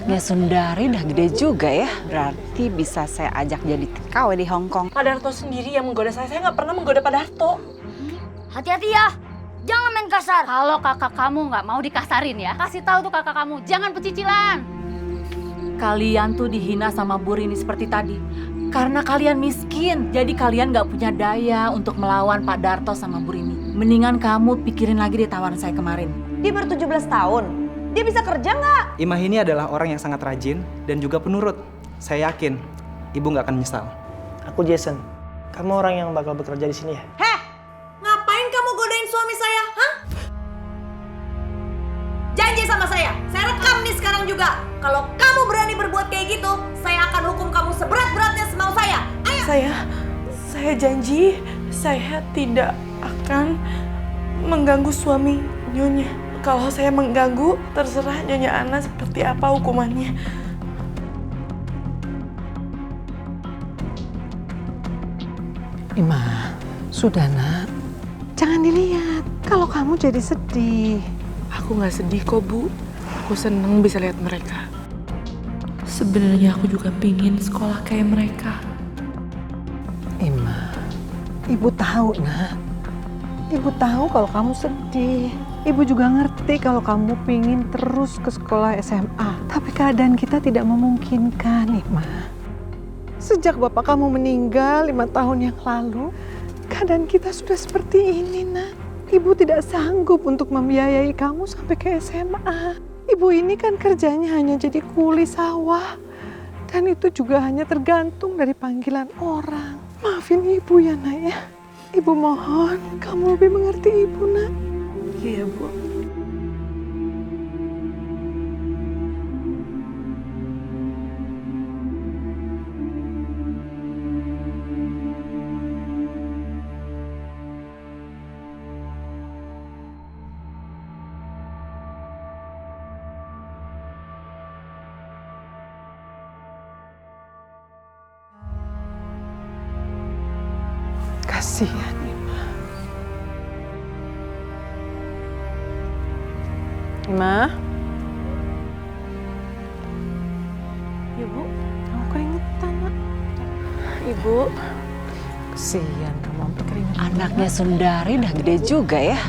Anaknya Sundari udah gede juga ya. Berarti bisa saya ajak jadi TKW di Hong Kong. Pak Darto sendiri yang menggoda saya. Saya nggak pernah menggoda Pak Darto. Hati-hati ya, jangan main kasar. Kalau kakak kamu nggak mau dikasarin ya, kasih tahu tuh kakak kamu, jangan pecicilan. Kalian tuh dihina sama Bu Rini seperti tadi. Karena kalian miskin, jadi kalian nggak punya daya untuk melawan Pak Darto sama Bu Rini. Mendingan kamu pikirin lagi deh tawaran saya kemarin. Dia baru 17 tahun. Dia bisa kerja nggak? Imah ini adalah orang yang sangat rajin dan juga penurut. Saya yakin ibu nggak akan menyesal. Aku Jason. Kamu orang yang bakal bekerja di sini ya? Heh, ngapain kamu godain suami saya? Hah? Janji sama saya rekam nih sekarang juga. Kalau kamu berani berbuat kayak gitu, saya akan hukum kamu seberat-beratnya semau saya. Ayo. Saya janji saya tidak akan mengganggu suami Nyonya. Kalau saya mengganggu, terserah Nyonya Ana seperti apa hukumannya. Ima, sudah nak. Jangan dilihat. Kalau kamu jadi sedih. Aku nggak sedih kok, Bu. Aku seneng bisa lihat mereka. Sebenarnya aku juga pingin sekolah kayak mereka. Ima, ibu tahu nak. Ibu tahu kalau kamu sedih. Ibu juga ngerti kalau kamu pingin terus ke sekolah SMA. Tapi keadaan kita tidak memungkinkan, Ima. Sejak bapak kamu meninggal 5 tahun yang lalu, keadaan kita sudah seperti ini, nak. Ibu tidak sanggup untuk membiayai kamu sampai ke SMA. Ibu ini kan kerjanya hanya jadi kuli sawah. Dan itu juga hanya tergantung dari panggilan orang. Maafin ibu ya, nak ya. Ibu mohon kamu lebih mengerti ibu, nak. Iya, Bu. Kasihan Ima. Ima? Ya, Bu. Kamu keringetan, nak. Ibu. Kasihan kamu sampai keringetan. Anaknya Sundari udah gede juga ya.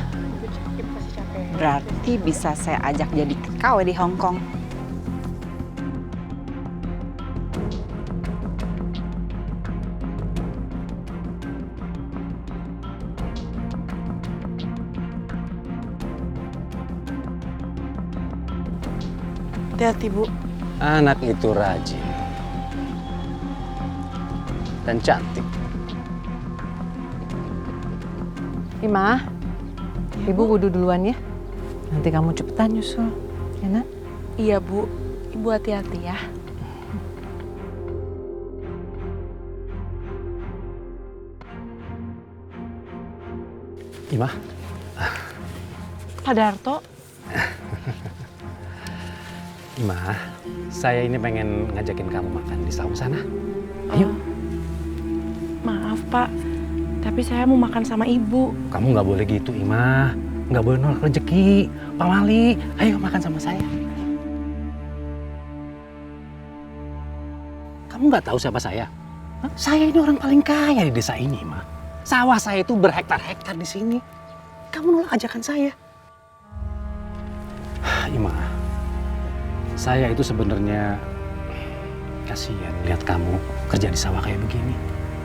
Berarti bisa saya ajak jadi TKW di Hong Kong. Hati-hati, Bu. Anak itu rajin dan cantik. Ima, ibu wudhu duluan ya. Nanti kamu cepetan nyusul, ya nak? Iya, Bu. Ibu hati-hati ya. Imah, Pak Darto. Imah, saya ini pengen ngajakin kamu makan di saung sana. Ayo. Maaf, Pak. Tapi saya mau makan sama Ibu. Kamu nggak boleh gitu, Imah. Nggak boleh nolak rezeki. Pak Mali, ayo makan sama saya. Kamu nggak tahu siapa saya? Hah? Saya ini orang paling kaya di desa ini, Imah. Sawah saya itu berhektar-hektar di sini. Kamu nolak ajakan saya. Imah, saya itu sebenarnya kasihan lihat kamu kerja di sawah kayak begini.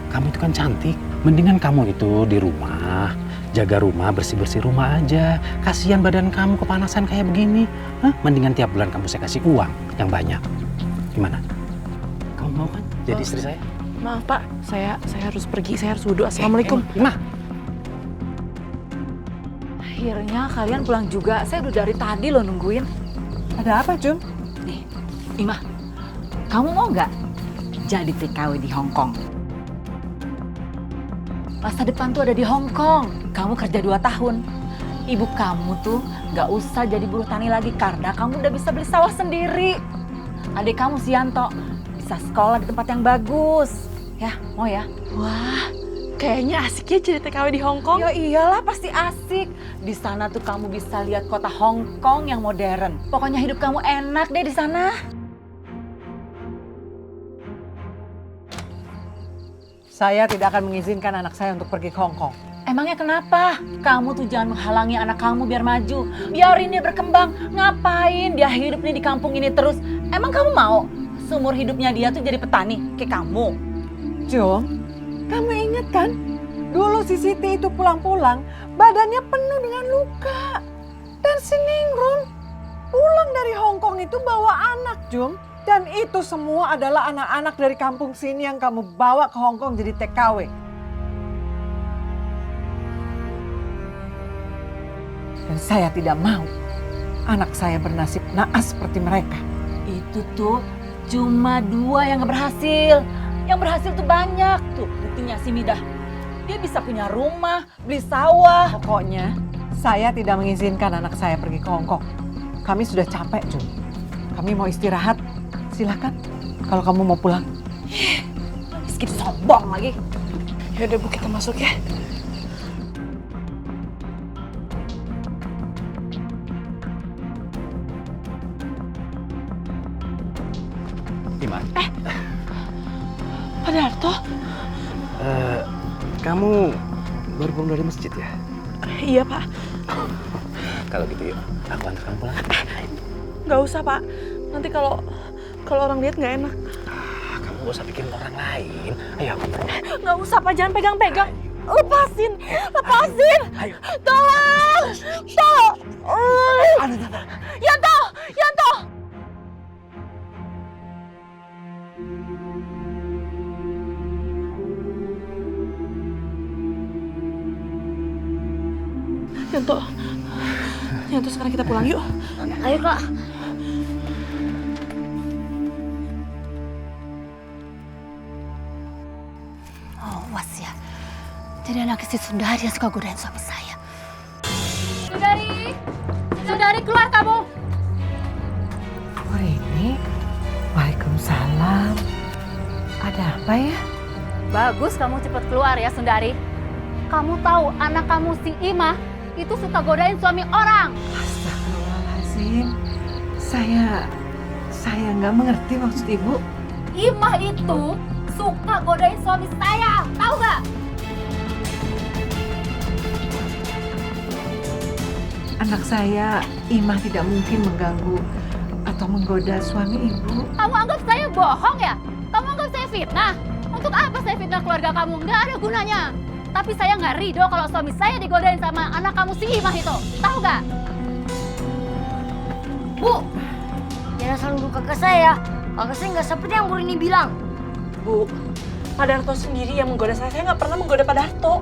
Kamu itu kan cantik. Mendingan kamu itu di rumah, jaga rumah, bersih-bersih rumah aja. Kasihan badan kamu kepanasan kayak begini. Hah? Mendingan tiap bulan kamu saya kasih uang yang banyak. Gimana? Kamu mau kan jadi istri saya? Maaf, Pak. Saya harus pergi. Saya harus wudhu. Assalamualaikum. Imah. Akhirnya kalian pulang juga. Saya udah dari tadi loh nungguin. Ada apa, Jun? Nih, Imah, kamu mau nggak jadi TKW di Hong Kong? Masa depan tuh ada di Hong Kong. Kamu kerja 2 tahun. Ibu kamu tuh nggak usah jadi buruh tani lagi karena kamu udah bisa beli sawah sendiri. Adik kamu Sianto bisa sekolah di tempat yang bagus. Ya, mau ya? Wah, kayaknya asik ya jadi TKW di Hong Kong. Ya iyalah pasti asik. Di sana tuh kamu bisa lihat kota Hong Kong yang modern. Pokoknya hidup kamu enak deh di sana. Saya tidak akan mengizinkan anak saya untuk pergi ke Hong Kong. Emangnya kenapa? Kamu tuh jangan menghalangi anak kamu biar maju. Biarin dia berkembang. Ngapain dia hidup nih di kampung ini terus? Emang kamu mau seumur hidupnya dia tuh jadi petani kayak kamu? Jom, kamu ingat kan? Dulu si Siti itu pulang-pulang, badannya penuh dengan luka. Dan si Ningrum pulang dari Hong Kong itu bawa anak, Jom. Dan itu semua adalah anak-anak dari kampung sini yang kamu bawa ke Hong Kong jadi TKW. Dan saya tidak mau anak saya bernasib naas seperti mereka. Itu tuh cuma 2 yang gak berhasil. Yang berhasil tuh banyak. Tuh buktinya si Midah. Dia bisa punya rumah, beli sawah. Pokoknya saya tidak mengizinkan anak saya pergi ke Hong Kong. Kami sudah capek, Jun. Kami mau istirahat. Silakan kalau kamu mau pulang. Meski sombong lagi. Yaudah Bu, kita masuk ya. Ima. Pak Darto? Kamu baru pulang dari masjid ya? Iya Pak. Kalau gitu yuk, aku antar kamu pulang. Nggak usah Pak. Nanti kalau orang lihat nggak enak. Kamu gak usah pikirin orang lain. Ayo aku pulang. Nggak usah Pak, jangan pegang-pegang. Lepasin. Ayo. Tolong. Yanto. Yanto, sekarang kita pulang yuk. Ayo Kak. Awas ya. Jadi anak istri Sundari yang suka godain suami saya. Sundari keluar kamu. Rini, waalaikumsalam. Ada apa ya? Bagus kamu cepat keluar ya Sundari. Kamu tahu anak kamu si Ima itu suka godain suami orang. Astagfirullahaladzim. Saya nggak mengerti maksud ibu. Ima itu suka godain suami saya, tahu nggak? Anak saya, Imah tidak mungkin mengganggu atau menggoda suami ibu. Kamu anggap saya bohong ya? Kamu anggap saya fitnah? Untuk apa saya fitnah keluarga kamu? Nggak ada gunanya. Tapi saya nggak ridho kalau suami saya digodain sama anak kamu si Imah itu. Tahu nggak? Bu, jangan selalu dulu kakak saya. Kakak saya nggak seperti yang Bu Rini bilang. Bu, Pak Darto sendiri yang menggoda saya. Saya nggak pernah menggoda Pak Darto.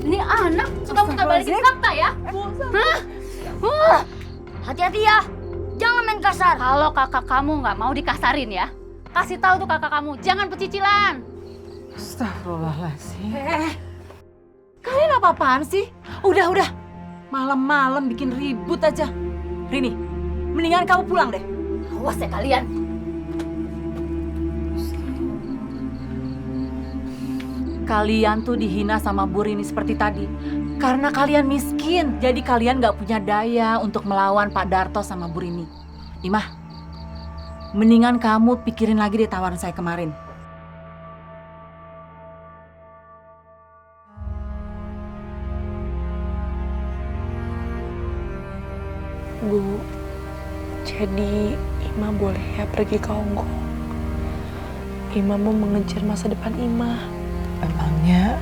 Ini anak suka muter balikin fakta ya? Hah? Hati-hati ya, jangan main kasar. Kalau kakak kamu nggak mau dikasarin ya, kasih tahu tuh kakak kamu, jangan pecicilan. Astagfirullahaladzim. Kalian apa-apaan sih? Udah. Malam-malam bikin ribut aja. Rini, mendingan kamu pulang deh. Awas ya kalian. Kalian tuh dihina sama Bu Rini seperti tadi. Karena kalian miskin, jadi kalian gak punya daya untuk melawan Pak Darto sama Bu Rini. Imah, mendingan kamu pikirin lagi deh tawaran saya kemarin. Bu, jadi Ima boleh ya pergi ke Hong Kong? Ima mau mengejar masa depan Ima. Emangnya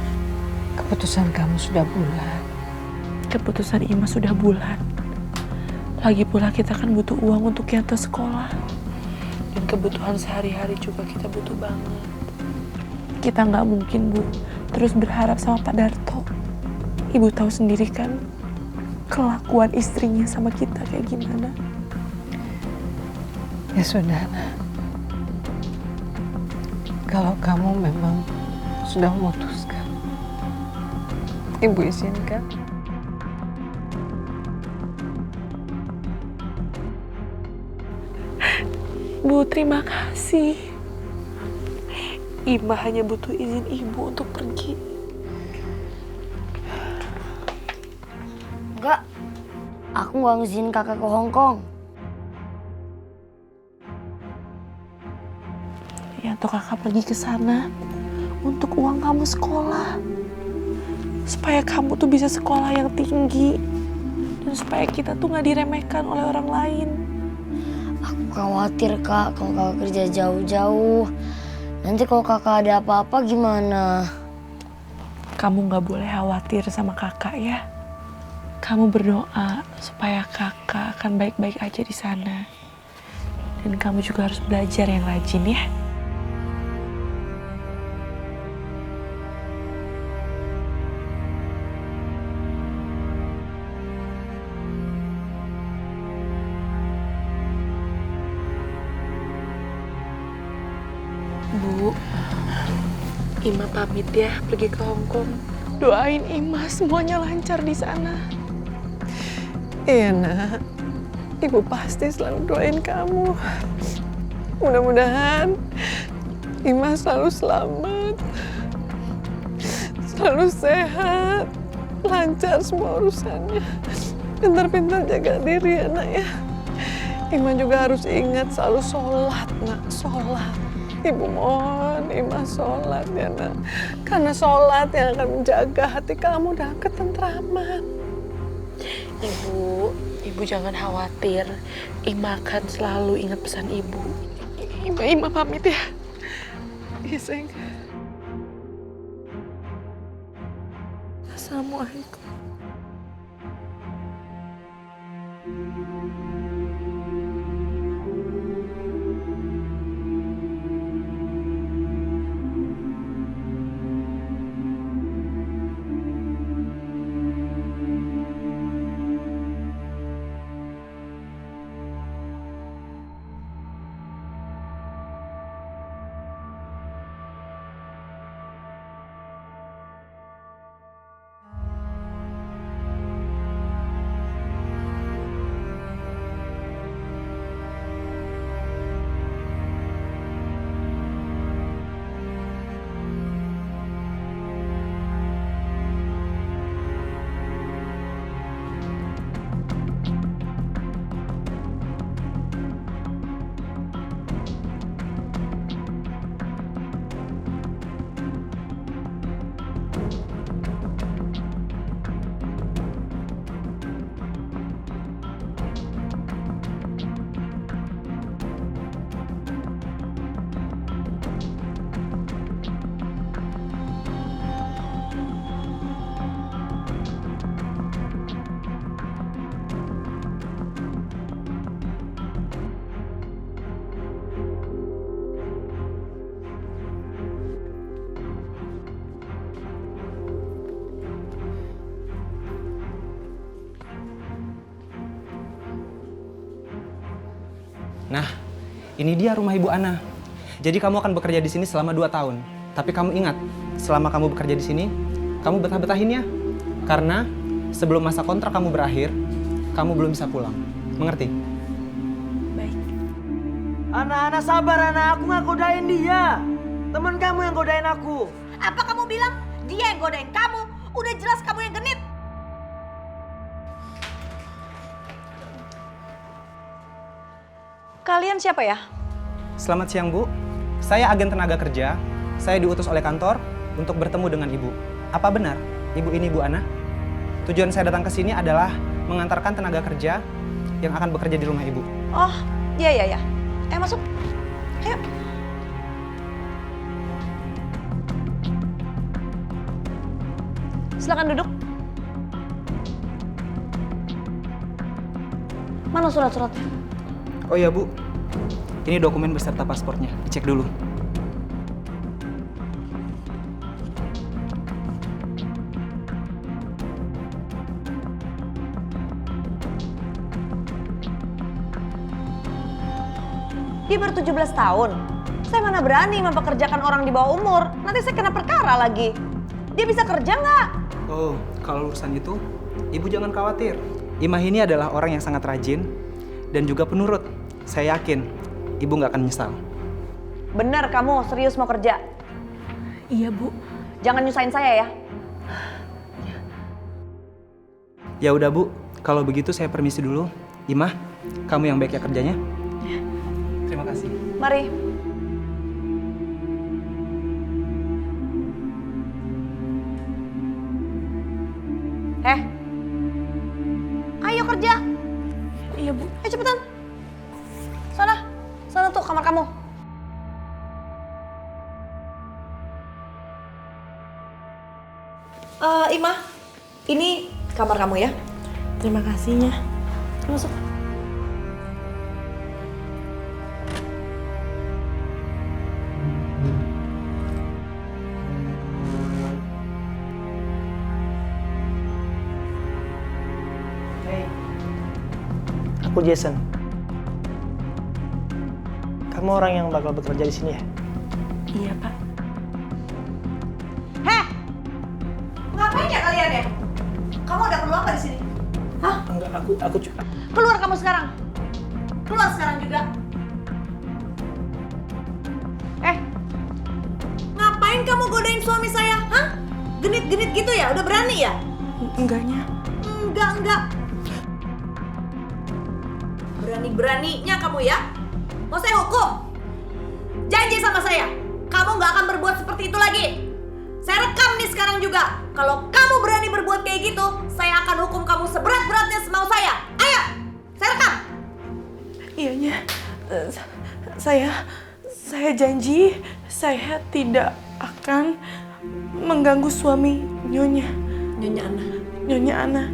keputusan kamu sudah bulat? Keputusan Ima sudah bulat. Lagi pula kita kan butuh uang untuk Yanto sekolah. Dan kebutuhan sehari-hari juga kita butuh banget. Kita nggak mungkin, Bu, terus berharap sama Pak Darto. Ibu tahu sendiri kan kelakuan istrinya sama kita kayak gimana. Ya sudah, Nak. Kalau kamu memang sudah memutuskan, Ibu izinkan. Bu, terima kasih. Ima hanya butuh izin Ibu untuk pergi. Enggak, aku nggak ngizinin kakak ke Hong Kong. Ya, atau kakak pergi ke sana untuk uang kamu sekolah. Supaya kamu tuh bisa sekolah yang tinggi. Dan supaya kita tuh gak diremehkan oleh orang lain. Aku khawatir kak kalau kakak kerja jauh-jauh. Nanti kalau kakak ada apa-apa gimana? Kamu gak boleh khawatir sama kakak ya. Kamu berdoa supaya kakak akan baik-baik aja di sana. Dan kamu juga harus belajar yang rajin ya. Bu, Ima pamit ya pergi ke Hongkong. Doain Ima semuanya lancar di sana. Iya nak, ibu pasti selalu doain kamu. Mudah-mudahan Ima selalu selamat, selalu sehat, lancar semua urusannya. Pintar-pintar jaga diri ya nak ya. Ima juga harus ingat selalu sholat nak, sholat. Ibu mohon Ima sholat ya nak. Karena sholat yang akan menjaga hati kamu dan ketentraman. Ibu jangan khawatir. Ima akan selalu ingat pesan ibu. Ima pamit ya. Iya sayang. Assalamualaikum. Nah, ini dia rumah Ibu Ana. Jadi kamu akan bekerja di sini selama 2 tahun. Tapi kamu ingat, selama kamu bekerja di sini, kamu betah-betahin ya. Karena sebelum masa kontrak kamu berakhir, kamu belum bisa pulang. Mengerti? Baik. Ana sabar Ana, aku nggak godain dia. Teman kamu yang godain aku. Apa kamu bilang dia yang godain kamu? Udah jelas kamu yang genit. Kalian siapa ya? Selamat siang, Bu. Saya agen tenaga kerja. Saya diutus oleh kantor untuk bertemu dengan Ibu. Apa benar Ibu ini Bu Ana? Tujuan saya datang ke sini adalah mengantarkan tenaga kerja yang akan bekerja di rumah Ibu. Oh, iya. Masuk. Ayo. Silakan duduk. Mana surat-suratnya? Oh iya, Bu. Ini dokumen beserta paspornya. Dicek dulu. Dia baru 17 tahun. Saya mana berani mempekerjakan orang di bawah umur. Nanti saya kena perkara lagi. Dia bisa kerja nggak? Oh, kalau urusan itu, Ibu jangan khawatir. Imah ini adalah orang yang sangat rajin dan juga penurut. Saya yakin Ibu nggak akan menyesal. Bener kamu serius mau kerja? Iya, Bu. Jangan nyusahin saya ya. Ya udah, Bu. Kalau begitu saya permisi dulu. Imah, kamu yang baik ya kerjanya. Terima kasih. Mari. Ayo kerja. Iya, Bu. Ayo cepetan. Sana tuh kamar kamu. Ima, ini kamar kamu ya. Terima kasihnya. Masuk. Hey, aku Jason. Kamu orang yang bakal bekerja di sini ya? Iya, Pak. Ngapain ya kalian ya? Kamu ada perlu apa di sini? Hah? Enggak, aku cuma... Keluar kamu sekarang. Keluar sekarang juga. Ngapain kamu godain suami saya? Hah? Genit-genit gitu ya? Udah berani ya? Enggaknya. Enggak. Berani-beraninya kamu ya? Mau saya hukum? Janji sama saya, kamu nggak akan berbuat seperti itu lagi. Saya rekam nih sekarang juga. Kalau kamu berani berbuat kayak gitu, saya akan hukum kamu seberat-beratnya semau saya. Ayo, saya rekam. Iyanya, saya janji saya tidak akan mengganggu suami Nyonya. Nyonya Ana.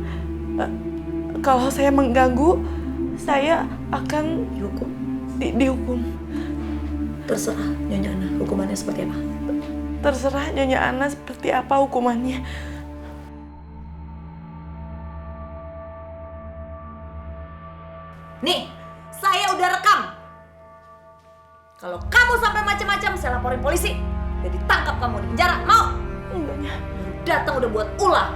Kalau saya mengganggu, saya akan dihukum. Terserah Nyonya Ana, hukumannya seperti apa? Terserah Nyonya Ana seperti apa hukumannya. Nih, saya udah rekam. Kalau kamu sampai macam-macam, saya laporin polisi. Dan ditangkap kamu di penjara. Mau? Enggaknya. Datang udah buat ulah.